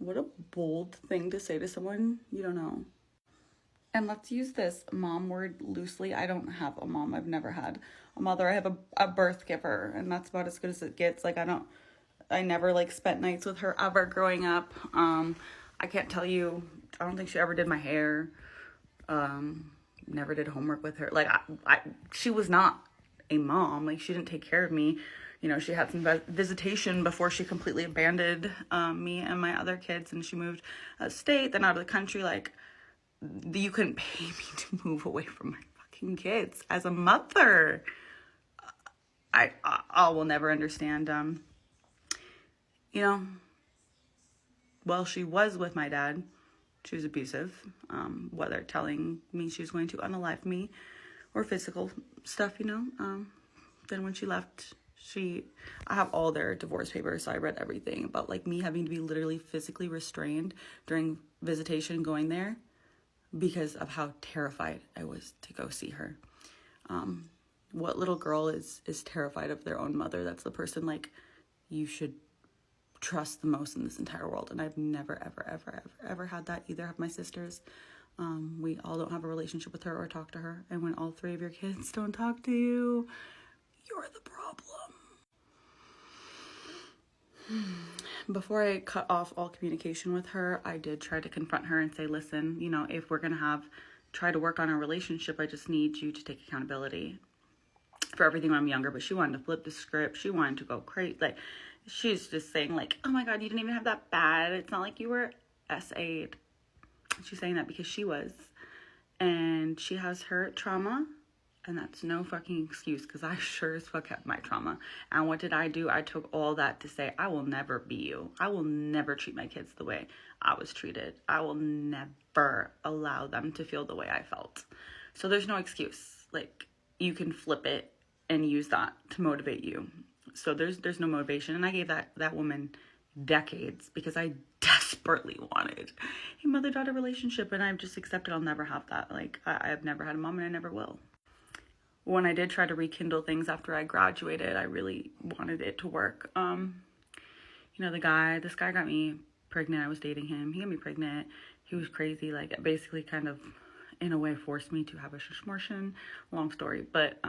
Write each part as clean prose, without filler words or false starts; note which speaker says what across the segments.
Speaker 1: What a bold thing to say to someone you don't know. And let's use this mom word loosely. I don't have a mom. I've never had a mother. I have a birth giver, and that's about as good as it gets. Like, I never, like, spent nights with her ever growing up. I can't tell you, I don't think she ever did my hair. Never did homework with her. Like, she was not a mom. Like, she didn't take care of me. You know, she had some visitation before she completely abandoned me and my other kids, and she moved out of state, then out of the country. Like, you couldn't pay me to move away from my fucking kids as a mother. I will never understand. You know, well, she was with my dad. She was abusive, whether telling me she was going to unalive me or physical stuff, you know. Then when she left, I have all their divorce papers, so I read everything about, like, me having to be literally physically restrained during visitation going there because of how terrified I was to go see her. What little girl is terrified of their own mother? That's the person, like, you should trust the most in this entire world. And I've never, ever, ever, ever, ever had that. Either have my sisters. We all don't have a relationship with her or talk to her. And when all three of your kids don't talk to you, you're the problem. Before I cut off all communication with her, I did try to confront her and say, listen, you know, if we're going to try to work on a relationship, I just need you to take accountability for everything when I'm younger. But she wanted to flip the script. She wanted to go crazy. Like, she's just saying, like, oh my God, you didn't even have that bad. It's not like you were SA'd. She's saying that because she was. And she has her trauma. And that's no fucking excuse, because I sure as fuck had my trauma. And what did I do? I took all that to say, I will never be you. I will never treat my kids the way I was treated. I will never allow them to feel the way I felt. So there's no excuse. Like, you can flip it and use that to motivate you. So there's no motivation. And I gave that woman decades because I desperately wanted a mother-daughter relationship. And I've just accepted I'll never have that. Like, I've never had a mom and I never will. When I did try to rekindle things after I graduated, I really wanted it to work. You know, this guy got me pregnant. I was dating him. He got me pregnant. He was crazy. Like, basically kind of, in a way, forced me to have a shishmortion. Long story. But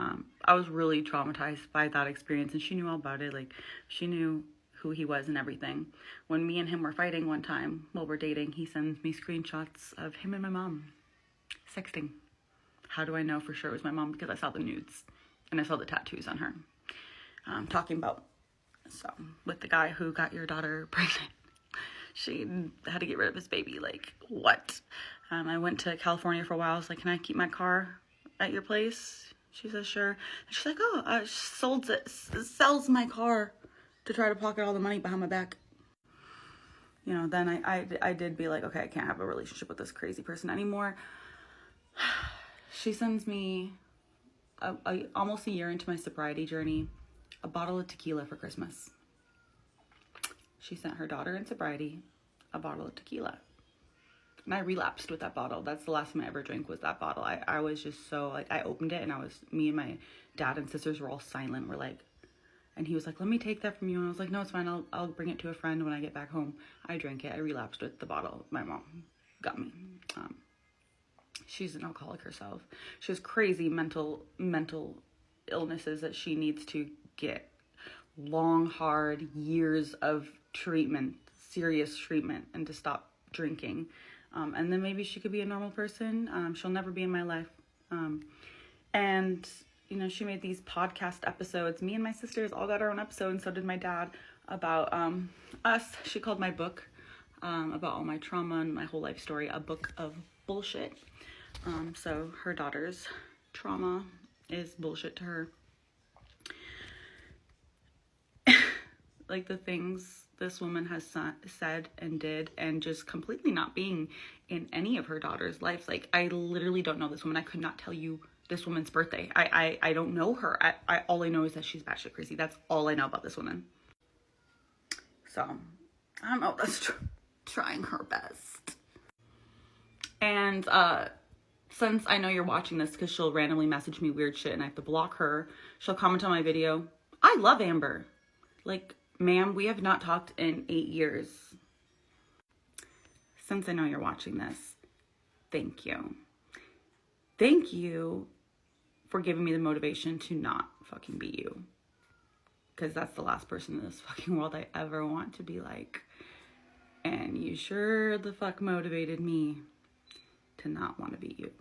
Speaker 1: I was really traumatized by that experience. And she knew all about it. Like, she knew who he was and everything. When me and him were fighting one time while we're dating, he sends me screenshots of him and my mom sexting. How do I know for sure it was my mom? Because I saw the nudes and I saw the tattoos on her. Talking about, so, with the guy who got your daughter pregnant, she had to get rid of his baby. Like, what? I went to California for a while. I was like, can I keep my car at your place? She says, sure. And she's like, oh, sells my car to try to pocket all the money behind my back. You know, then I did be like, okay, I can't have a relationship with this crazy person anymore. She sends me, almost a year into my sobriety journey, a bottle of tequila for Christmas. She sent her daughter in sobriety a bottle of tequila. And I relapsed with that bottle. That's the last time I ever drank was that bottle. I was just so, like, I opened it and me and my dad and sisters were all silent. We're like, and he was like, let me take that from you. And I was like, no, it's fine. I'll bring it to a friend when I get back home. I drank it. I relapsed with the bottle my mom got me. She's an alcoholic herself. She has crazy mental illnesses that she needs to get long, hard years of treatment, serious treatment, and to stop drinking. And then maybe she could be a normal person. She'll never be in my life. And, you know, she made these podcast episodes. Me and my sisters all got our own episode, and so did my dad, about us. She called my book about all my trauma and my whole life story a book of bullshit. So her daughter's trauma is bullshit to her. Like, the things this woman has said and did, and just completely not being in any of her daughter's lives. Like, I literally don't know this woman. I could not tell you this woman's birthday. I don't know her. All I know is that she's batshit crazy. That's all I know about this woman. So, I don't know. That's trying her best. And, since I know you're watching this, because she'll randomly message me weird shit and I have to block her, she'll comment on my video. I love Amber. Like, ma'am, we have not talked in 8 years. since I know you're watching this, thank you. Thank you for giving me the motivation to not fucking be you. Because that's the last person in this fucking world I ever want to be like. And you sure the fuck motivated me to not want to be you.